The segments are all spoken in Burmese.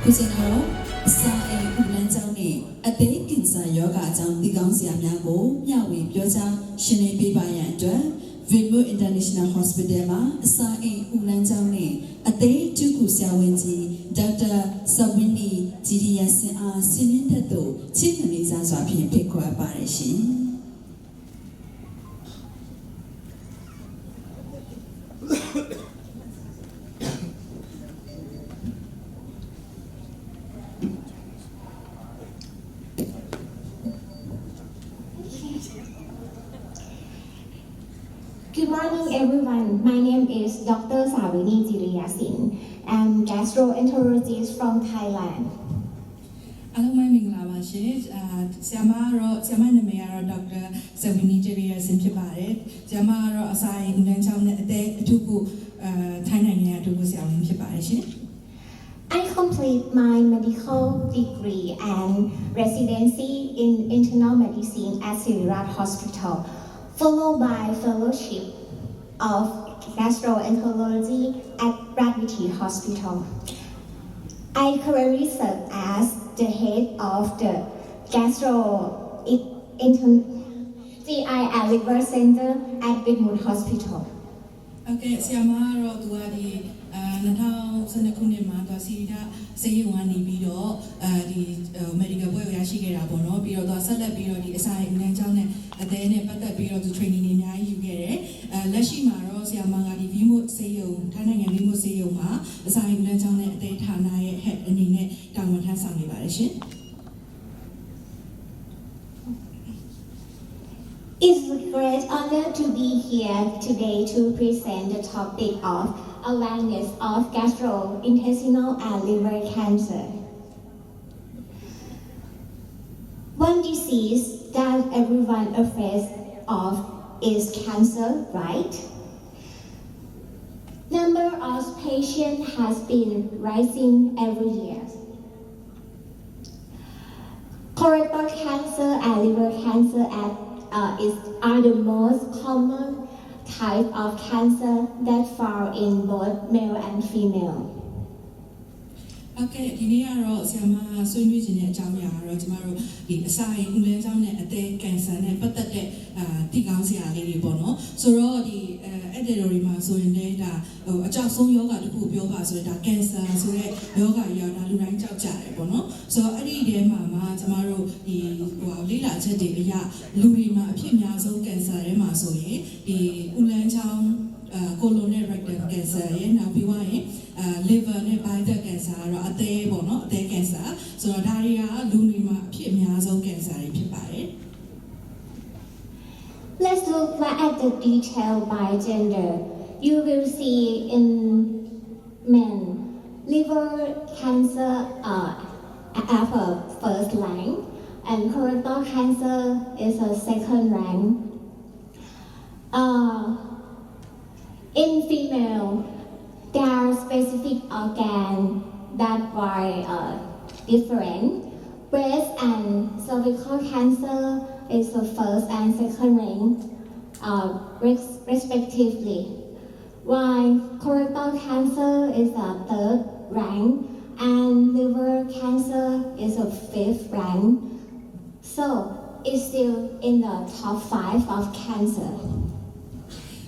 Kusinaro, Sae Ulanjani, a day Kinsa Yoga Jam, the Gansia Miango, Yawi, Pioja, Shine Bibayan, Vinmo International Hospital, Sae Ulanjani, a day to Kusiawenji, Dr. Sawini, GDS, Sinitato, Chicken is as a Piqua Parishi. Good morning, everyone. My name is Dr. Sawini Jiriyasin. I'm gastroenterologist from Thailand. Hello, my name is Siama Namera, Dr. Sawini Jiriyasin Pibaret. Siama Asai Unancham de Tuku Thailand Tuku Siam Pibaret. I complete my medical degree and residency in internal medicine at Sirat Hospital, followed by fellowship of gastroenterology at Radviti Hospital. I currently serve as the head of the GI and Liver Center at Bidmut Hospital. Okay, Siama Duadi Natal Sanakunima, Sida, say one Bido, the medical way Ashigera Bono, Biro, the Sada Biro, the Asai Nanjane, and then but the Biro to training in you get it. Lashimaro, Siamanga, the Vimo Sayo, Tanang and Vimo Sayo Ma, Asai Nanjane, the Tanai, head and in it, downward has some liberation. It's a great honor to be here today to present the topic of awareness of gastrointestinal and liver cancer. One disease that everyone afraid of is cancer, right? Number of patients has been rising every year. Colorectal cancer and liver cancer are the most common type of cancer that fall in both male and female. Okay, Dinero, Siama, so using it, Jamia, Rojamaro, the Asai, Ulanjam, a day cancer, but that Tigansia, Lady Bono, so the Edorima, so in data, a just so yoga to put yoga, so that cancer, so yoga, Yana, Luran Chapcha, Bono, so I did Mama, tomorrow, the Lila Chedia, Lurima, Pimiazo, cancer, Emma, so the Ulanjam. Colonel rectal cancer, now we want liver, bile cancer, a day, bono, day cancer, so diarrhea, lunima, pimiazo cancer, pipae. Let's look at the detail by gender. You will see in men, liver cancer at a first rank, and colorectal cancer is a second rank. In female, there are specific organs that are different. Breast and cervical cancer is the first and second rank, respectively, while colorectal cancer is the third rank and liver cancer is the fifth rank. So it's still in the top 5 of cancer.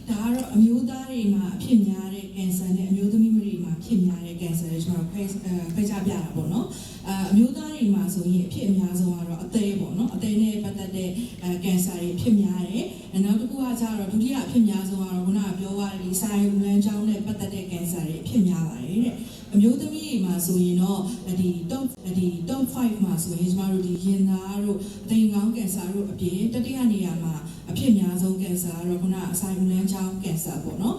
There are Mudari, Pimia, cancer, and Mudumima, Pimia, cancer, is more Pejabia, bono. Mudari, so Pimia, a table, no, a day, but the day cancer, Pimia, and now the Guazara, Dudia, Pimia, Una, Yoa, Sai, Lanjan, but the day cancer, Pimia. Mudumima, so you know, the top 5 mass, which Marudi, Yenaro, the young cancer, appear, the Dianiama. အဖြစ်များဆုံးကင်ဆာကတော့ခုနအဆိုင်လန်းချောင်းကင်ဆာပေါ့နော်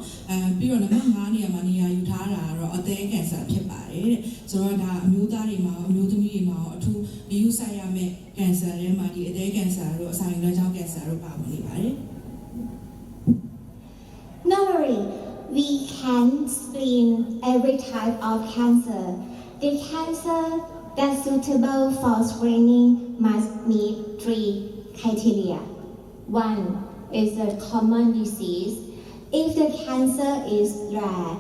ပြီးတော့နံပါတ်5နေရာမှာနေရာယူထားတာကတော့အသည်းကင်ဆာဖြစ်ပါတယ်တဲ့ဆိုတော့ဒါအမျိုးသားတွေမှာအမျိုးသမီးတွေမှာအထူးဂရုစိုက်ရမယ့်ကင်ဆာတွေမှာဒီအသည်းကင်ဆာတို့အဆိုင်လန်းချောင်းကင်ဆာတို့ပါဝင်နေပါတယ် Normally, we can screen every type of cancer. The cancer that's suitable for screening must meet 3 criteria. One is a common disease. If the cancer is rare,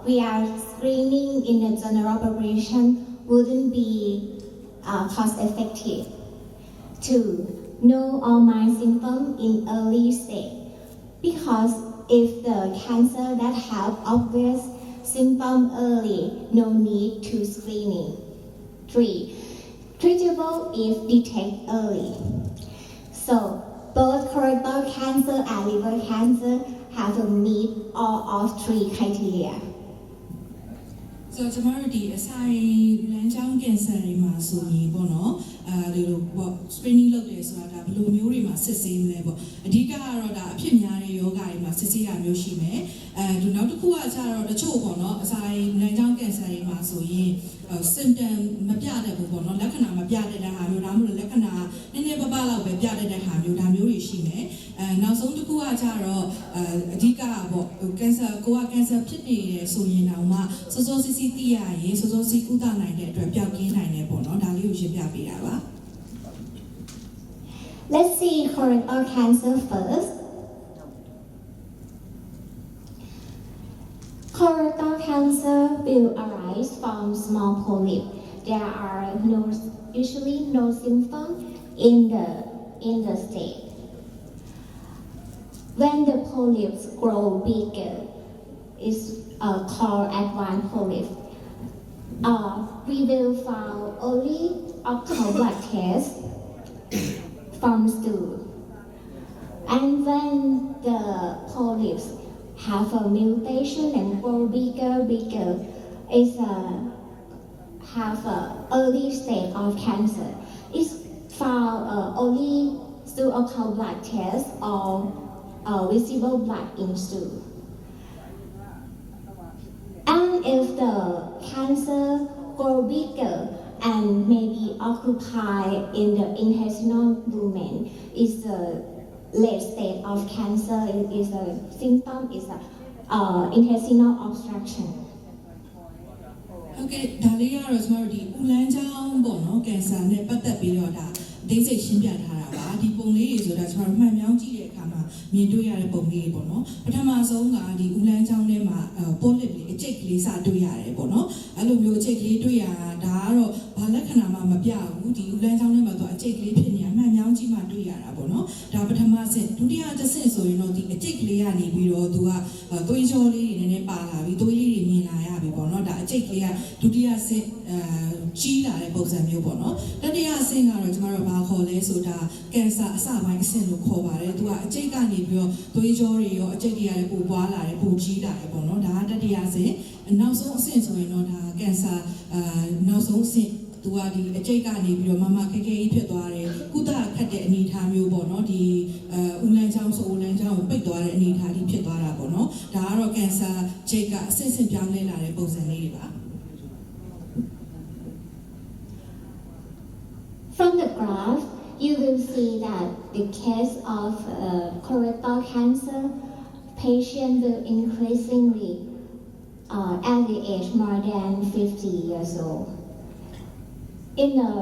we are screening in the general population wouldn't be cost effective. 2. Know all mild symptoms in early stage. Because if the cancer that have obvious symptoms early, no need to screening. 3. Treatable if detected early. So, both colorectal cancer and liver cancer have to meet all of 3 criteria. ဆိုတော့ကျမတို့ဒီအဆိုင်လမ်းကြောင်းကင်ဆာတွေမှာဆိုရင်ပေါ့နော်ဒီလိုပေါ့ screening လုပ်တယ်ဆိုတာဒါဘယ်လိုမျိုးတွေမှာစစ်ဆေးမလဲပေါ့အဓိကကတော့ဒါအဖြစ်များတဲ့ယောဂတွေမှာစစ်ဆေးရမျိုးရှိမယ်ဒီနောက်တစ်ခုကကျတော့တချို့ပေါ့နော်အဆိုင်လမ်းကြောင်းကင်ဆာတွေမှာဆိုရင် symptom မပြတတ်ဘူးပေါ့နော်လက္ခဏာမပြတတ်တဲ့ဟာမျိုးဒါမှမဟုတ်လက္ခဏာနည်းနည်းပါးပါးလောက်ပဲပြတတ်တဲ့ဟာမျိုးဒါမျိုးတွေရှိမယ်နောက်ဆုံးတစ်ခုကကျတော့အဓိကပေါ့ကင်ဆာကိုကကင်ဆာဖြစ်နေတယ်ဆိုရင်တော့မှစောစောစီးစီးသိရရင်စောစောစီးကုသနိုင်တဲ့အတွက်ပျောက်ကင်းနိုင်တယ်ပေါ့နော်ဒါလေးကိုရှင်းပြပေးတာပါ Let's see colorectal cancer first. Colorectal cancer will arise from small polyps. There are usually no symptoms in the state. When the polyps grow bigger, it's called advanced polyps. We will find only ocular blood test from stool. And when the polyps have a mutation and grow bigger, it's have a early stage of cancer. It's found only through ocular blood test or visible blood in stool. And if the cancer grow bigger and maybe occupy in the intestinal lumen, is the late stage of cancer. Is a symptom is intestinal obstruction. ဟုတ်ကဲ့ဒါလေးကတော့ကျွန်တော်တို့ဒီဦးလန်းချောင်းပေါ့နော်ကင်ဆာနဲ့ပတ်သက်ပြီးတော့ဒါအသေးစိတ်ရှင်းပြထားတာပါဒီပုံလေးတွေဆိုတာကျွန်တော်တို့မှန်မြောင်းကြည့်တဲ့အခါမှာမြင်တွေ့ရတဲ့ပုံလေးတွေပေါ့နော်ပထမဆုံးကဒီဦးလန်းချောင်းထဲမှာပိုလစ်လေးအကျိတ်ကလေးစတွေ့ရတယ်ပေါ့နော်အဲ့လိုမျိုးအကျိတ်ကလေးတွေ့ရတာဒါကတော့ဘာလက္ခဏာမှမပြဘူးဒီဦးလန်းချောင်းထဲမှာတော့အကျိတ်ကလေးဖြစ်နေတာမှန်မြောင်းကြည့်မှတွေ့ရတာပေါ့နော်ဒါပထမဆင့်ဒုတိယတစ်ဆင့်ဆိုရင်တော့ဒီအကျိတ်ကလေးကနေပြီးတော့သူကသွေးကြောလေးတွေနည်းနည်းပါလာပြီးသွေးလေးတွေမြင်လာရပြီပေါ့နော်ဒါအကျိတ်ကလေးကဒုတိယဆင့်ကြီးလာတဲ့ပုံစံမျိုးပေါ့နော်တတိယအဆင့်ကတော့ကျွန်တော်တို့ဘာခေါ်လဲဆိုတာကင်ဆာအစပိုင်းအဆင့်လို့ခေါ်ပါတယ်သူကအကျိတ်ကနေပြီးတော့သွေးကြောတွေရောအကျိတ်တွေရတယ်ပိုပွားလာတယ်ပိုကြီးလာတယ်ပေါ့နော်ဒါကတတိယအဆင့်နောက်ဆုံးအဆင့်ဆိုရင်တော့ဒါကင်ဆာနောက်ဆုံးအဆင့်သူကဒီအကျိတ်ကနေပြီးတော့မခက်ခဲကြီးဖြစ်သွားတယ်ကုသခတ်တဲ့အနေအထားမျိုးပေါ့နော်ဒီဦးလန်းချောင်းဆိုဦးလန်းချောင်းကိုပိတ်သွားတဲ့အနေအထားကြီးဖြစ်သွားတာပေါ့နော်ဒါကတော့ကင်ဆာကျိတ်ကအဆင့်ဆင့်ပြောင်းလဲလာတဲ့ပုံစံလေးတွေပါ From the graph, you will see that the case of colorectal cancer patient will increasingly at the age more than 50 years old. In the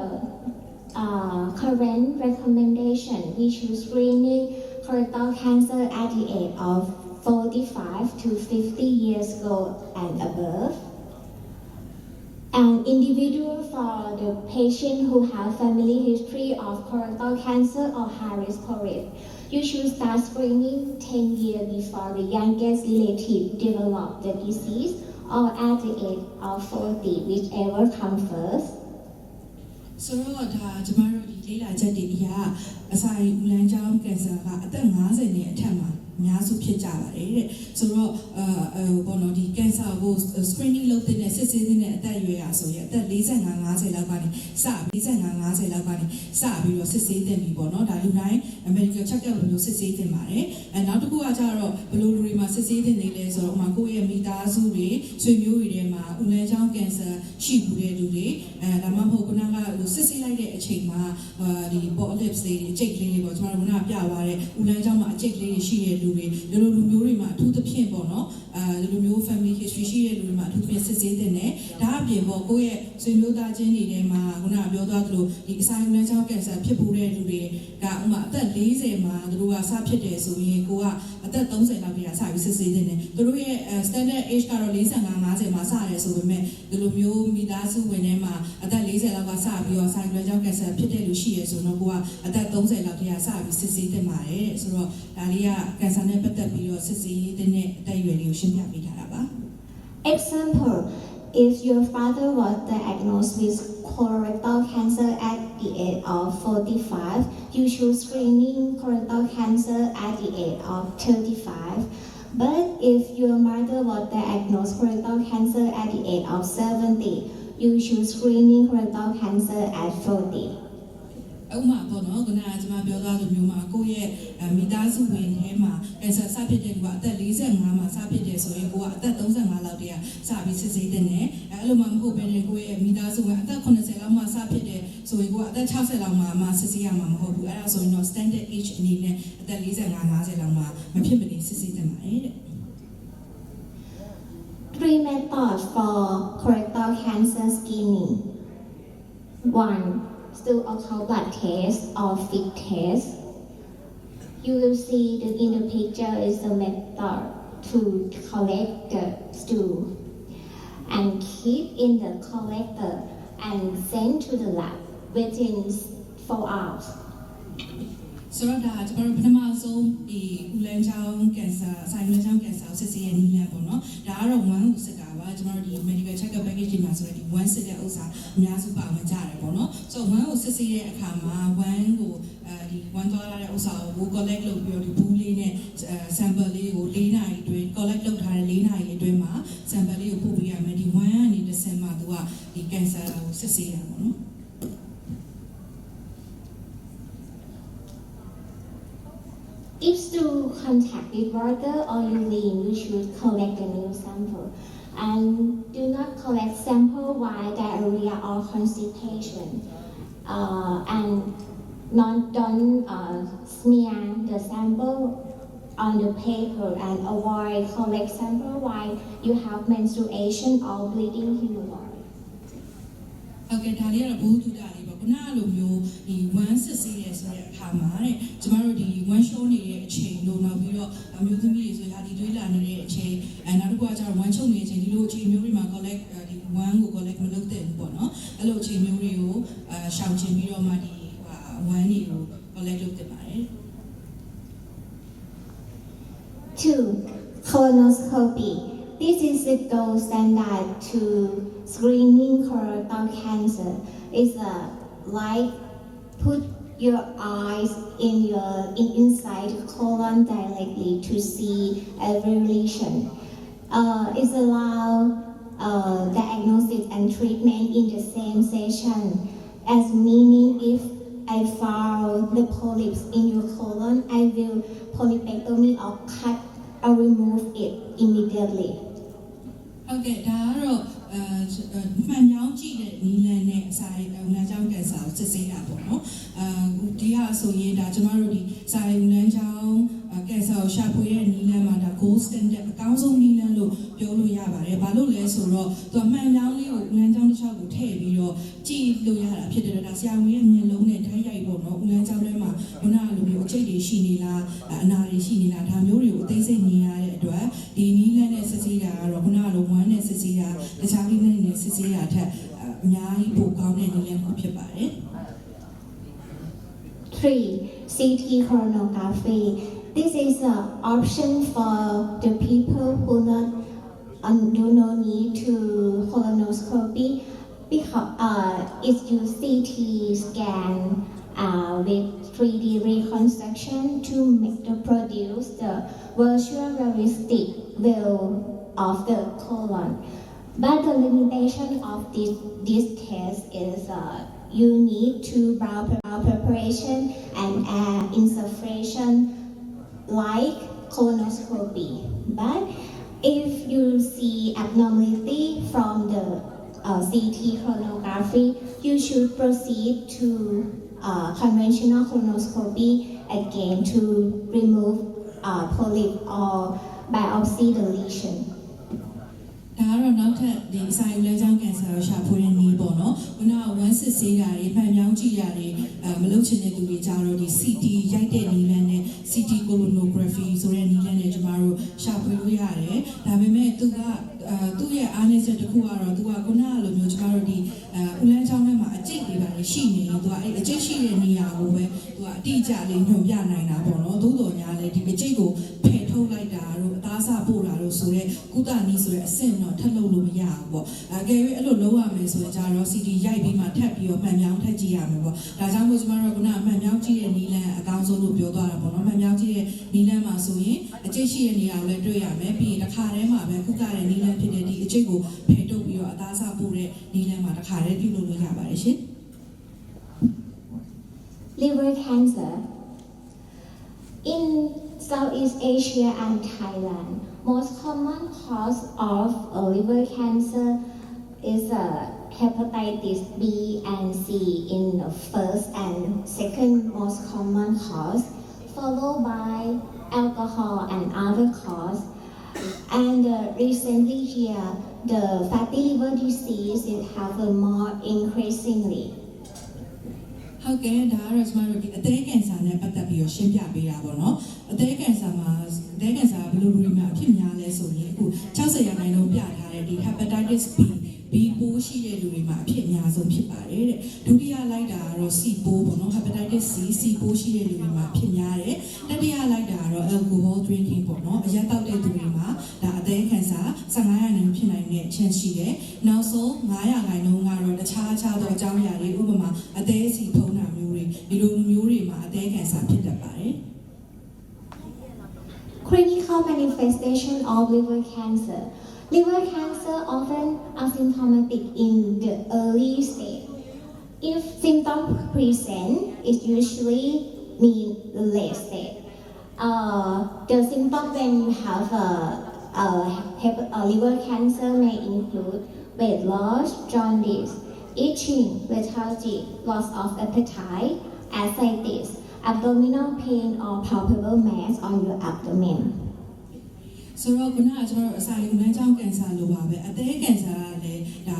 current recommendation, we should screening colorectal cancer at the age of 45 to 50 years old and above. An individual for the patient who have family history of colorectal cancer or high-risk polyp, you should start screening 10 years before the youngest relative develop the disease or at the age of 40, whichever comes first. ဆိုတော့ဒါကျမတို့ဒီလေ့လာချက်တွေအရအဆိုင်ဦးလန်းချောင်းကင်ဆာကအသက်50နဲ့အထက်မှာအများစုဖြစ်ကြပါတယ်တဲ့ဆိုတော့ဘောနော်ဒီကင်ဆာကို screening လုပ်တဲ့စစ်ဆေးတဲ့အသက်အရွယ်ရာဆိုရင်အသက်45 50လောက်ကနေစ45 50လောက်ကနေစပြီးတော့စစ်ဆေးတဲ့ပြီပေါ့နော်ဒါလူတိုင်း medical check up လို့စစ်ဆေးတင်ပါတယ်နောက်တစ်ခုကကျတော့ဘယ်လိုလူတွေမှာစစ်ဆေးတင်နေလဲဆိုတော့ဥပမာကိုယ့်ရဲ့မိသားစုတွေဆွေမျိုးတွေထဲမှာဦးလန်းချောင်းကင်ဆာရှိဘူးတဲ့လူတွေဒါမှမဟုတ်ခုနကစစ်ဆေးလိုက်တဲ့အချိန်မှာဒီ polyps တွေအကျိတ်ကလေးတွေပေါ့ကျွန်တော်တို့ကပြသွားတဲ့ဦးလန်းချောင်းမှာအကျိတ်ကလေးတွေရှိတဲ့လူတွေလူမျိုးတွေမှာအထူးသဖြ ဖြင့်ပေါ့နော်ဒီလိုမျိုး family history ရှိတဲ့လူတွေမှာအထူးသဖြင့်စစ်ဆေးတဲ့နဲ့ဒါအပြင်ပေါ့ကိုယ့်ရဲ့ဆွေမျိုးသားချင်းတွေထဲမှာခုနကပြောသွားသလိုဒီအစာအိမ်လမ်းကြောင်းကင်ဆာဖြစ်ပူတဲ့လူတွေကဥမာအသက်40မှာသူတို့ကစဖြစ်တယ်ဆိုရင်ကိုကအသက်30လောက်တည်းကစပြီးစစ်ဆေးတဲ့နဲ့သူတို့ရဲ့ standard age ကတော့45-50မှာစရတယ်ဆိုပေမဲ့ဒီလိုမျိုးမိသားစုဝင်ထဲမှာအသက်40လောက်ကစပြီးတော့အစာအိမ်လမ်းကြောင်းကင်ဆာဖြစ်တဲ့လူရှိရဆိုတော့ကိုကအသက်30လောက်တည်းကစပြီးစစ်ဆေးတင်ပါတယ်ဆိုတော့ဒါလေးကကင်ဆာနဲ့ပတ်သက်ပြီးတော့စစ်ဆေးတဲ့အသက်အရွယ်လေးကိုရှင်းပြပေးထားတာပါ Example, if your father was diagnosed with colorectal cancer at the age of 45, you should screening colorectal cancer at the age of 35. But if your mother was diagnosed colorectal cancer at the age of 70, you should screening colorectal cancer at 40. ဥမာပေါ့နော်ခုနကကျွန်မပြောသားလိုမျိုးမှာကိုယ့်ရဲ့မိသားစုဝင်ထဲမှာကင်ဆာစဖြစ်တဲ့လူကအသက်45မှာစဖြစ်တယ်ဆိုရင်ကိုကအသက်35လောက်တည်းကစပြီးစစ်ဆေးတဲ့နဲ့အဲ့လိုမှမဟုတ်ဘဲနဲ့ကိုယ့်ရဲ့မိသားစုဝင်အသက်80လောက်မှစဖြစ်တယ်ဆိုရင်ကိုကအသက်60လောက်မှစစ်ဆေးရမှာမဟုတ်ဘူးအဲ့ဒါဆိုရင်တော့ standard age အနေနဲ့အသက်45-50လောက်မှမဖြစ်မနေစစ်ဆေးတင်ပါတယ်တဲ့ Three methods for colorectal cancer screening. 1. Stool alcohol blood test or fit test. You will see that in the picture is the method to collect the stool and keep in the collector and send to the lab within 4 hours. ဆိုတော့ဒါကျွန်တော်တို့ပထမဆုံးဒီဦးလန်းချောင်းကင်ဆာဆိုင်လန်းချောင်းကင်ဆာကိုစစ်ဆေးရနည်းလမ်းပေါ့နော်ဒါကတော့1ကိုစစ်တာပါကျွန်တော်တို့ဒီ medical check up package မှာဆိုတော့ဒီ1စစ်တဲ့ဥစ္စာအများစုပါဝင်ကြတယ်ပေါ့နော်ဆိုတော့1ကိုစစ်ဆေးတဲ့အခါမှာ1ကိုဒီ1သွားရတဲ့ဥစ္စာကို collect လုပ်ပြီးတော့ဒီဘူးလေးနဲ့ sample လေးကို4နာရီအတွင်း collect လုပ်ထားတဲ့4နာရီအတွင်းမှာ sample လေးကိုပို့ပေးရမယ်ဒီ1ကနေတစ်ဆင့်မှသူကဒီကင်ဆာကိုစစ်ဆေးရပါပေါ့နော် If stool contact with water or urine, you should collect a new sample. And do not collect sample while diarrhea or constipation. And don't smear the sample on the paper and avoid collect sample while you have menstruation or bleeding hemorrhoid. ဟုတ်ကဲ့ဒါလေးကတော့ဘူးတူတာလေးပေါ့ခုနကလိုမျိုးဒီ1စစ်ဆေးရဆိုတဲ့အခါမှာတဲ့ကျမတို့ဒီ1 show နေတဲ့အချိန်လို့နောက်ပြီးတော့အမျိုးသမီးတွေဆိုရာဒီတွေးလာနေတဲ့အချိန်နောက်တစ်ခုကကျတော့1ချုပ်နေတဲ့အချိန်ဒီလိုအချိန်မျိုးတွေမှာ collect ဒီ1ကို collect မလုပ်တဲ့ဘူးပေါ့နော်အဲ့လိုအချိန်မျိုးတွေကိုရှောင်ကျဉ်ပြီးတော့မှဒီ1တွေကို collect လုပ်တင်ပါတယ် 2. Colonoscopy. This is the gold standard to screening colorectal cancer. It's like put your eyes inside the colon directly to see every lesion. It allows diagnosis and treatment in the same session. As meaning, if I found the polyps in your colon, I will polypectomy or cut or remove it immediately. ဟုတ်ကဲ့ဒါကတော့မှန်ကြောင်းကြည့်တဲ့နီလန်နဲ့စာရေးလမ်းကြောင်းကင်ဆာကိုစစ်ဆေးတာပေါ့နော်ဒီဟာဆိုရင်ဒါကျမတို့ဒီစာရေးလမ်းကြောင်းကင်ဆာကိုရှာဖွေတဲ့နီလန်မှာဒါ gold standard အကောင်းဆုံးနီလန်လို့ပြောလို့ရပါတယ်ဘာလို့လဲဆိုတော့သူမှန်ကြောင်းလေးကိုလမ်းကြောင်းတစ်လျှောက်ကိုထည့်ပြီးတော့ကြည့်လို့ရတာဖြစ်တယ်ဒါဆရာဝန်ရဲ့မျက်လုံးနဲ့ဓာတ်ရိုက်ပေါ့နော်လမ်းကြောင်းထဲမှာခုနကလိုမျိုးအကျိတ်တွေရှိနေလားအနာတွေရှိနေလားဒါမျိုးတွေကိုအသေးစိတ်မြင်ရတဲ့အတွက်ဒီနီလန်နဲ့စစ်ဆေးတာကတော့ခုနကလို1နဲ့စစ်ဆေးတာတခြားနီလန်နဲ့စစ်ဆေးတာထက်အများကြီးပိုကောင်းတဲ့နီလန်တစ်ခုဖြစ်ပါတယ် 3. CT coronography. This is an option for the people who do not need to colonoscopy because it uses CT scan with 3D reconstruction to produce the virtual realistic view of the colon. But the limitation of this test is you need to bowel preparation and air insufficient like colonoscopy. But if you see abnormality from the CT coronography, you should proceed to conventional colonoscopy again to remove polyp or biopsy the lesion. ဒါကတော့နောက်ထပ်ဒီအစာယူလမ်းကြောင်းကင်ဆာကိုရှာဖွေတဲ့နည်းပေါ့နော်။ခုနကဝမ်းစစ်ဆေးတာတွေမှန်မြောင်းကြည့်တာတွေမလုပ်ချင်တဲ့သူတွေကြတော့ဒီ CT ရိုက်တဲ့နည်းလမ်းနဲ့ CT colonography ဆိုတဲ့နည်းလမ်းနဲ့ကျမတို့ရှာဖွေလို့ရတယ်။ဒါပေမဲ့သူ့ရဲ့အားနည်းချက်တစ်ခုကတော့သူကခုနကလိုမျိုးကျမတို့ဒီဦးလန်းချောင်းထဲမှာအကျိတ်တွေပါလေရှိနေရင်သူကအဲ့အကျိတ်ရှိတဲ့နေရာကိုပဲသူကအတိအကျလေးညွှန်ပြနိုင်တာပေါ့နော်။သို့တော်များလည်းဒီအကျိတ်ကိုဖယ်ထုတ်လိုက်တာတို့အသားအစာပို့တာတို့ဆိုတဲ့ကုသနည်းဆိုတဲ့အဆင့်တော့ထပ်လုပ်လို့မရဘူးပေါ့။အကယ်၍အဲ့လိုလုပ်ရမယ်ဆိုရင်ကြတော့ CT ရိုက်ပြီးမှထပ်ပြီးတော့မှန်မြောင်းထပ်ကြည့်ရမယ်ပေါ့။ဒါကြောင့်မို့ကျမတို့ကခုနကမှန်မြောင်းကြည့်တဲ့နည်းလမ်းအကောင်းဆုံးလို့ပြောသွားတာပေါ့နော်။မှန်မြောင်းကြည့်တဲ့နည်းလမ်းမှာဆိုရင်အကျိတ်ရှိတဲ့နေရာကိုလည်းတွေ့ရမယ်ပြီးရင်တစ်ခါတည်းမှာပဲကုသတဲ့နည်းလမ်းဖြစ်တဲ့ဒီအကျိတ်ကိုဖယ်ထုတ်ပြီးတော့အသားအစာပို့တဲ့နည်းလမ်းမှာတစ်ခါတည်းပြုလုပ်လို့ရပါတယ်ရှင်။ Liver cancer. In Southeast Asia and Thailand, most common cause of liver cancer is hepatitis B and C in the first and second most common cause, followed by alcohol and other cause. And recently here, the fatty liver disease is happened more increasingly. ဟုတ်ကဲ့ဒါကတော့ကျမတို့ဒီအသည်းကင်ဆာနဲ့ပတ်သက်ပြီးတော့ရှင်းပြပေးတာပေါ့နော်အသည်းကင်ဆာမှာအသည်းကင်ဆာဘယ်လိုလူတွေမှာအဖြစ်များလဲဆိုရင်အခု60%ပြထားတဲ့ဒီ hepatitis B ပိုးရှိတဲ့လူတွေမှာအဖြစ်အများဆုံးဖြစ်ပါတယ်တဲ့ဒုတိယလိုက်တာကတော့ C ပိုးပေါ့နော် hepatitis C ပိုးရှိတဲ့လူတွေမှာဖြစ်များတယ်တတိယလိုက်တာကတော့ alcohol drinking ပေါ့နော်အရက်တောက်တဲ့သူတွေမှာဒါအသည်းကင်ဆာ15%ဖြစ်နိုင်တဲ့ chance ရှိတယ်နောက်ဆုံး9%ကတော့တခြားသောအကြောင်းအရာတွေဥပမာအသည်းစီဖုံးတာမျိုးတွေဒီလိုမျိုးတွေမှာအသည်းကင်ဆာဖြစ်တတ်ပါတယ် Clinical manifestation of liver cancer. Liver cancer often asymptomatic in the early stage. If symptoms present, it usually mean the late stage. The symptoms when you have a liver cancer may include weight loss, jaundice, itching, lethargy, loss of appetite, ascites, abdominal pain or palpable mass on your abdomen. ဆိုတော့ခုနကကျွန်တော်တို့အစာယူလမ်းကြောင်းကင်ဆာလိုပါပဲအသည်းကင်ဆာကလည်းဒါ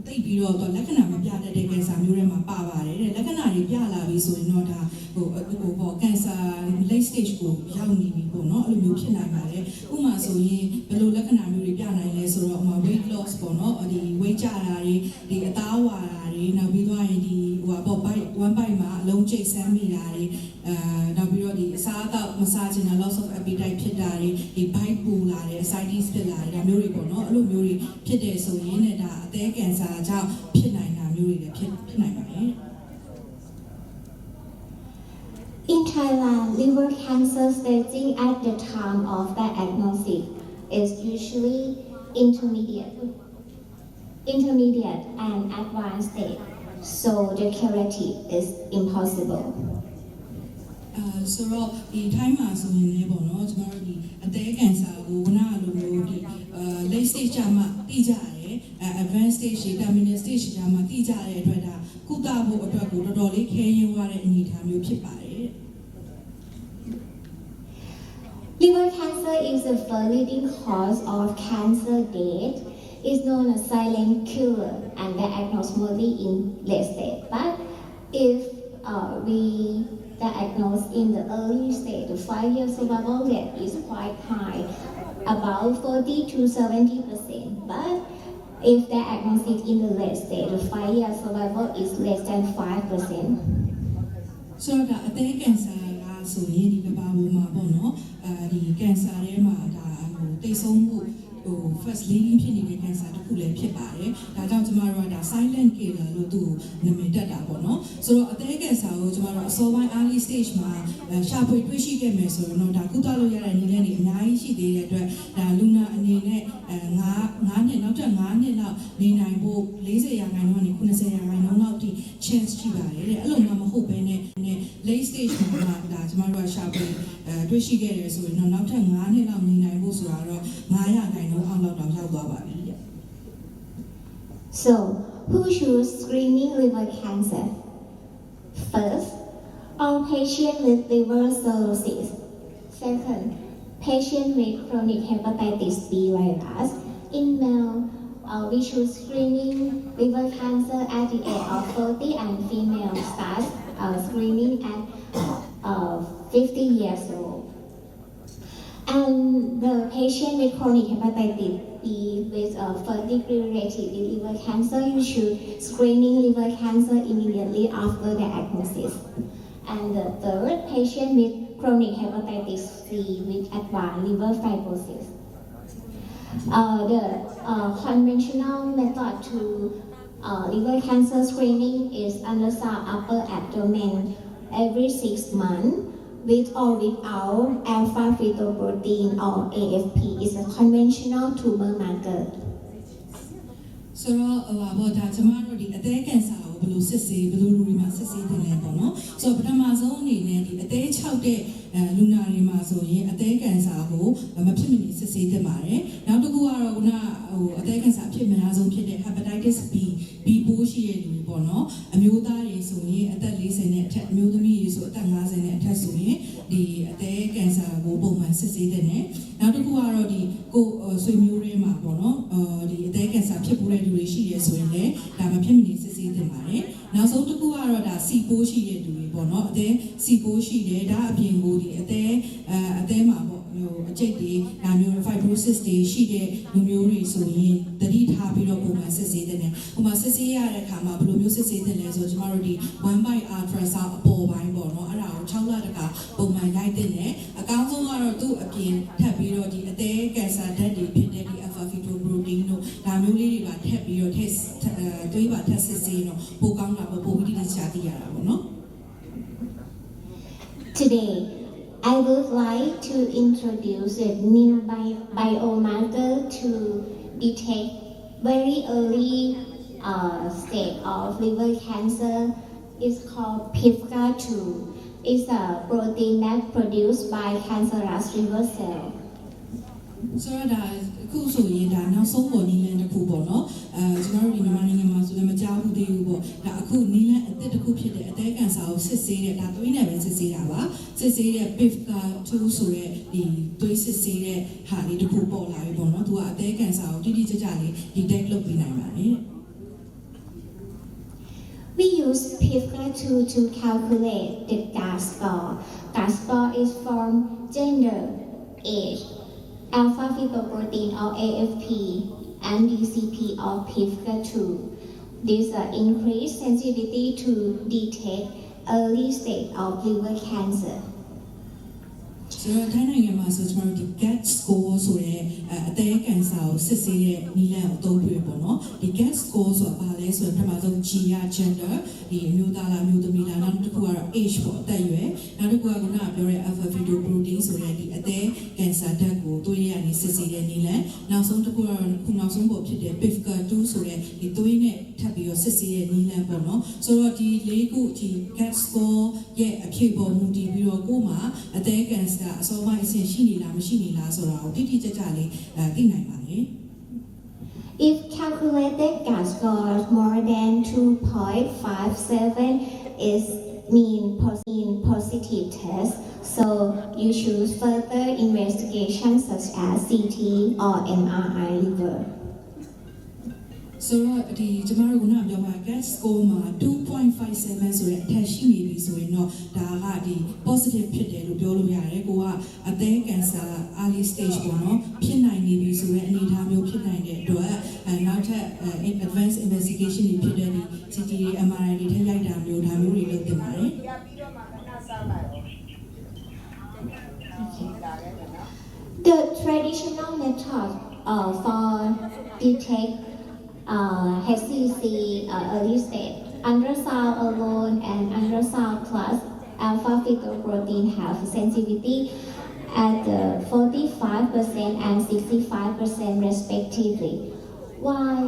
တိတ်ပြီးတော့လက္ခဏာမပြတတ်တဲ့ကင်ဆာမျိုးတွေမှာပါပါတယ်တဲ့လက္ခဏာတွေပြလာပြီဆိုရင်တော့ဒါပေါ့ကင်ဆာ late stage ကိုရောက်နေပြီပေါ့နော်အဲ့လိုမျိုးဖြစ်နိုင်ပါတယ်ဥပမာဆိုရင်ဘယ်လိုလက္ခဏာမျိုးတွေပြနိုင်လဲဆိုတော့ဥပမာ weight loss ပေါ့နော်ဒီ weight ကျတာတွေဒီအသားဝါတာတွေနောက်ပြီးတော့ဒီပေါ့ one bite မှာအလုံးကျိတ်ဆမ်းမိတာတွေနောက်ပြီးတော့ဒီအစားအသောက်မစားချင်တာ loss of appetite ဖြစ်တာတွေဒီ bite ပူလာတယ် ascites ဖြစ်လာတယ်ဒါမျိုးတွေပေါ့နော်အဲ့လိုမျိုးတွေဖြစ်တယ်ဆိုရင်လည်းဒါအသည်းကင်ဆာကြောင့်ဖြစ်နိုင်တာမျိုးတွေလည်းဖြစ်နိုင်ပါတယ် In Thailand, liver cancer staging at the time of diagnosis is usually intermediate and advanced stage, so the curative is impossible. ဆိုတော့ဒီထိုင်းမှာဆိုရင်လည်းပေါ့နော်ကျွန်တော်တို့ဒီအသည်းကင်ဆာကိုခုနကလိုမျိုးဒီlate stage ကျမှသိကြတယ် advanced stage တွေ terminal stage ကျမှသိကြတဲ့အတွက်ဒါကုသဖို့အတွက်ကိုတော်တော်လေးခဲယဉ်းရတဲ့အနေအထားမျိုးဖြစ်ပါတယ် Liver cancer is the first leading cause of cancer death. It's known as silent killer and diagnosed mostly in late stage. But if we diagnose in the early stage, the 5-year survival rate is quite high, about 40 to 70%. But if diagnosed in the late stage, the 5-year survival is less than 5%. ဆိုတော့အသည်းကင်ဆာကဆိုရင်ဒီကမ္ဘာပေါ်မှာပေါ့နော်ဒီကင်ဆာထဲမှာဒါတိတ်ဆုံးမှုfirst leading ဖြစ်နေတဲ့ကင်ဆာတစ်ခုလည်းဖြစ်ပါတယ်ဒါကြောင့်ကျမတို့ကဒါ silent killer လို့သူ့ကိုနာမည်တက်တာပေါ့နော်ဆိုတော့အသည်းကင်ဆာကိုကျမတို့အစောပိုင်း early stage မှာရှာဖွေတွေ့ရှိခဲ့မယ်ဆိုရင်တော့ဒါကုသလို့ရတဲ့နည်းလမ်းတွေအများကြီးရှိသေးတဲ့အတွက်ဒါလူနာအနေနဲ့9နှစ်နောက်ထပ်9နှစ်လောက်နေနိုင်ဖို့40%ကနေ90%လောက်ထိ chance ရှိပါတယ်တဲ့အဲ့လိုမှမဟုတ်ဘဲနဲ့ late stage မှာဒါကျမတို့ကရှာဖွေတွေ့ရှိခဲ့တယ်ဆိုရင်တော့နောက်ထပ်9နှစ်လောက်နေနိုင်ဖို့ဆိုတာတော့9%အောက်လောက်တော့ရောက်သွားပါပြီတဲ့ So, who should screening liver cancer? First, all patients with liver cirrhosis. Second, patient with chronic hepatitis B virus. In male, we choose screening liver cancer at the age of 40 and female starts screening at 50 years old. And the patient with chronic hepatitis B with first degree related liver cancer, you should screening liver cancer immediately after diagnosis. And the third, patient with chronic hepatitis C with advanced liver fibrosis. The conventional method to liver cancer screening is ultrasound upper abdomen every 6 months with or without alpha fetoprotein or AFP is a conventional tumor marker. ဆိုတော့ဘာဒါကျမတို့ဒီအသေးကင်ဆာကိုဘယ်လိုစစ်ဆေးဘယ်လိုလူတွေမှာစစ်ဆေးတင်လဲပေါ့နော်ဆိုတော့ပထမဆုံးအနေနဲ့ဒီအသေး6တဲ့လူနာတွေမှာဆိုရင်အသေးကင်ဆာကိုမဖြစ်မနေစစ်ဆေးတင်ပါတယ်နောက်တစ်ခုကတော့ခုနအသေးကင်ဆာအဖြစ်အများဆုံးဖြစ်တဲ့ hepatitis B ပိုးရှိတဲ့လူတွေပေါ့နော်အမျိုးသားတွေဆိုရင်အသက်40နဲ့အထက်အမျိုးသမီးတွေဆိုအသက်50နဲ့အထက်ဆိုရင်ဒီအသေးကင်ဆာကိုပုံမှန်စစ်ဆေးတင်တယ်နောက်တစ်ခုကတော့ဒီကိုဆွေမျိုးတွေမှာပေါ့နော်ဒီအသေးကင်ဆာဖြစ်ပူတဲ့လူတွေရှိရဲဆိုရင်လည်းဒါမဖြစ်မနေစစ်ဆေးတင်ပါတယ်နောက်ဆုံးတစ်ခုကတော့ဒါစီပိုးရှိတဲ့လူတွေပေါ့နော်အသေးစီပိုးရှိတယ်ဒါအပြင်ကိုဒီအသေးမှာပေါ့အကျိတ်တွေဒါမျိုး fibrosis တွေရှိတဲ့လူမျိုးတွေဆိုရင်တတိထားပြီးတော့ပုံမှန်စစ်ဆေးတင်တယ်ဟိုမှာစစ်ဆေးရတဲ့အခါမှာဘယ်လိုမျိုးစစ်ဆေးတင်လဲဆိုတော့ကျမတို့ဒီ1 by ultrasound အပေါ်ပိုင်းပေါ့နော်အဲ့ဒါကို6လတခါပုံမှန်ရိုက်တင်တယ်အကောင်းဆုံးကတော့သူ့အပြင်ထပ်ပြီးတော့ဒီအသေးကင်ဆာဓာတ်တွေဖြစ်တဲ့ဒီ alpha fetoprotein တို့ဒါမျိုးလေးတွေပါထပ်ပြီးတော့တွေးပါထပ်စစ်ဆေးတော့ပိုကောင်းတာပေါ့ပိုပြီးတိကျသိရတာပေါ့နော် Today, I would like to introduce a new biomarker to detect very early stage of liver cancer. It's called PIVKA2. It's a protein that's produced by cancerous liver cell. ဆိုတော့ဒါအခုဆိုရင်ဒါနောက်ဆုံးပေါ်နီလန်တစ်ခုပေါ့နော်ကျွန်တော်တို့ဒီမြန်မာနိုင်ငံမှာဆိုလည်းမကြားဘူးသေးဘူးပေါ့ဒါအခုနီလန်အသစ်တစ်ခုဖြစ်တဲ့အသေးကန်ဆာကိုစစ်ဆေးတဲ့ဒါသွေးနဲ့ပဲစစ်ဆေးတာပါစစ်ဆေးတဲ့ PIVKA2 ဆိုတဲ့ဒီသွေးစစ်ဆေးတဲ့ဟာလေးတစ်ခုပေါ်လာပြီပေါ့နော်သူကအသေးကန်ဆာကိုတိတိကျကျလေး detect လုပ်ပေးနိုင်ပါတယ် We use PIVKA2 to calculate the GAS score. GAS score is from gender, age, alpha fetoprotein or AFP, and DCP of PIVKA2. This increase sensitivity to detect early stage of liver cancer. ဆိုတော့ထိုင်းနိုင်ငံမှာဆိုကျွန်တော်တို့ဒီ GAT score ဆိုတဲ့အသေးကန်ဆာကိုစစ်ဆေးတဲ့နီလန်ကိုအသုံးပြုပေါ့နော်ဒီ GAT score ဆိုတာဘာလဲဆိုတော့ပထမဆုံး G ရ gender ဒီအမျိုးသားလားအမျိုးသမီးလားနောက်တစ်ခုကတော့ age ပေါ့အသက်အရွယ်နောက်တစ်ခုကခုနကပြောတဲ့ alpha fetoprotein ဆိုတဲ့ဒီအသေးကန်ဆာဓာတ်ကိုသွေးရကနေစစ်ဆေးတဲ့နီလန်နောက်ဆုံးတစ်ခုကတော့ခုနောက်ဆုံးပေါ်ဖြစ်တဲ့ PIVKA2 ဆိုတဲ့ဒီသွေးနဲ့ထပ်ပြီးတော့စစ်ဆေးတဲ့နီလန်ပေါ့နော်ဆိုတော့ဒီ၄ခုဒီ GAT score ရဲ့အဖြစ်ပေါ်မူတည်ပြီးတော့ကိုယ်မှာအသေးကန်ဆာအစောပိုင်းအဆင့်ရှိနေလားမရှိနေလားဆိုတာကိုတိတိကျကျလေးသိနိုင်ပါလေ If calculated GAS score more than 2.57 is mean positive test, so you choose further investigation such as CT or MRI liver. ဆိုတော့ဒီကျမတို့ကပြောပါ GAS score မှာ 2.57 ဆိုတဲ့အထက်ရှိနေပြီဆိုရင်တော့ဒါကဒီ positive ဖြစ်တယ်လို့ပြောလို့ရတယ်ကိုကအသေးကန်ဆာ early stage ပေါ့နော်ဖြစ်နိုင်နေပြီဆိုတဲ့အနေအထားမျိုးဖြစ်နိုင်တဲ့အတွက်နောက်ထပ် advanced investigation တွေဖြစ်တဲ့ဒီ CT MRI တွေထည့်လိုက်တာမျိုးဒါမျိုးတွေလုပ်တင်ပါတယ် The traditional method for detect HCC early stage, ultrasound alone and ultrasound plus alpha fetoprotein have sensitivity at 45% and 65% respectively. While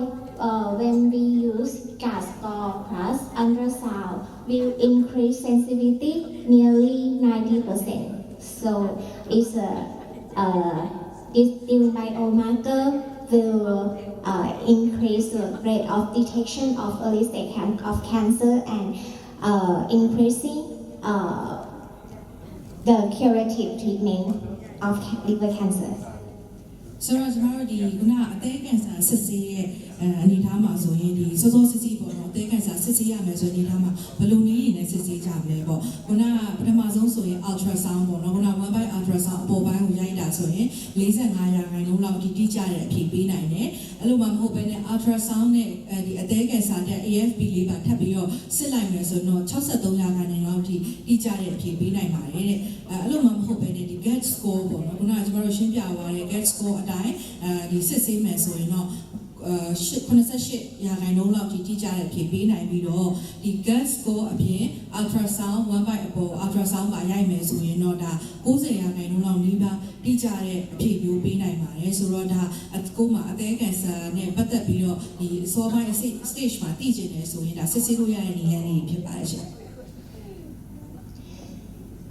when we use GAS score plus ultrasound, will increase sensitivity nearly 90%. So it's this new biomarker will increase the rate of detection of early stage of cancer and increasing the curative treatment of liver cancer. ဆိုတော့ကျွန်တော်တို့ဒီခုနအသေးကန်ဆာစစ်ဆေးရဲ့အနေထားမှာဆိုရင်ဒီစောစောစစ်စစ်ပေါ့နော်အသေးကန်ဆာစစ်ဆေးရမယ်ဆိုရင်အနေထားမှာဘယ်လိုနည်းရည်နဲ့စစ်ဆေးကြမလဲပေါ့ခုနပထမဆုံးဆိုရင် ultrasound ပေါ့နော်ခုန one by ultrasound အပေါ်ပိုင်းကိုရိုက်တာဆိုရင်45%လောက်တိကျတဲ့အဖြေပေးနိုင်တယ်အဲ့လိုမှမဟုတ်ဘဲနဲ့ ultrasound နဲ့ဒီအသေးကန်ဆာတဲ့ AFP လေးပါထပ်ပြီးတော့စစ်လိုက်မယ်ဆိုတော့63%လောက်တိကျတဲ့အဖြေပေးနိုင်ပါတယ်တဲ့အဲ့လိုမှမဟုတ်ဘဲနဲ့ဒီ GAT score ပေါ့နော်ခုနကကျွန်တော်တို့ရှင်းပြသွားတဲ့ GAT score အတိုင်းဒီစစ်ဆေးမယ်ဆိုရင်တော့88%လောက်တိကျတဲ့အဖြေပေးနိုင်ပြီးတော့ဒီ GAT score အပြင် ultrasound 1 by အပေါ် ultrasound ပါရိုက်မယ်ဆိုရင်တော့ဒါ90%လောက်နီးပါးတိကျတဲ့အဖြေမျိုးပေးနိုင်ပါတယ်ဆိုတော့ဒါကိုမှအသေးကန်ဆာနဲ့ပတ်သက်ပြီးတော့ဒီအစောပိုင်း stage မှာတည်ကျင်တယ်ဆိုရင်ဒါစစ်ဆေးလို့ရတဲ့နည်းလမ်းလေးဖြစ်ပါတယ်ရှင်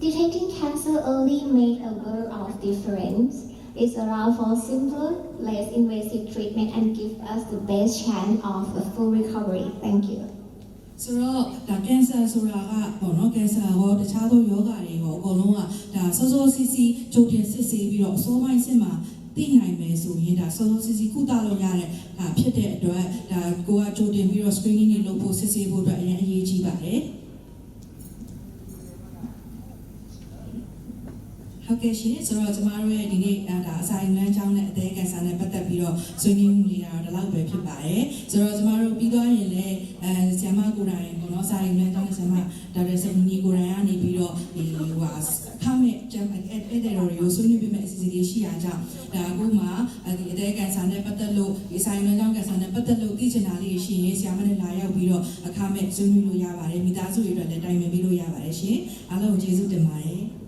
Detecting cancer early make a world of difference. It's allows for simple, less invasive treatment and give us the best chance of a full recovery. Thank you. ဆိုတော့ဒါကင်ဆာဆိုတာကပေါ့နော်ကင်ဆာရောတခြားသောယောဂတွေရောအကုန်လုံးကဒါစောစောစီးစီးကြိုတင်စစ်ဆေးပြီးတော့အစောပိုင်းစစ်မှာသိနိုင်မယ်ဆိုရင်ဒါစောစောစီးစီးကုသလို့ရတဲ့ဖြစ်တဲ့အတွက်ဒါကိုကကြိုတင်ပြီးတော့ screening တွေလုပ်ဖို့စစ်ဆေးဖို့အတွက်အရင်အရေးကြီးပါတယ်ဟုတ်ကဲ့ရှင်ဆိုတော့ကျမတို့ရဲ့ဒီနေ့ဒါအစာအိမ်လမ်းကြောင်းနဲ့အသေးကန်ဆာနဲ့ပတ်သက်ပြီးတော့ဆွေးနွေးမှုတွေကတော့ဒီလောက်ပဲဖြစ်ပါတယ်ဆိုတော့ကျမတို့ပြီးသွားရင်လည်းဆရာမကိုယ်တိုင်ပေါ့နော်အစာအိမ်လမ်းကြောင်းနဲ့ဆရာမဒေါက်တာစင်နီကိုယ်တိုင်ကနေပြီးတော့ဒီအခမဲ့ကျမ်းအဲ့တဲ့တော်တွေကိုဆွေးနွေးပေးမယ့်အစီအစဉ်တွေရှိရကြဒါအခုမှဒီအသေးကန်ဆာနဲ့ပတ်သက်လို့ဒီအစာအိမ်လမ်းကြောင်းကန်ဆာနဲ့ပတ်သက်လို့သိချင်တာလေးရှိရင်ဆရာမနဲ့လာရောက်ပြီးတော့အခမဲ့ဆွေးနွေးလို့ရပါတယ်မိသားစုတွေအတွက်လည်းတိုင်ပင်ပေးလို့ရပါတယ်ရှင်အားလုံးကျေးဇူးတင်ပါတယ်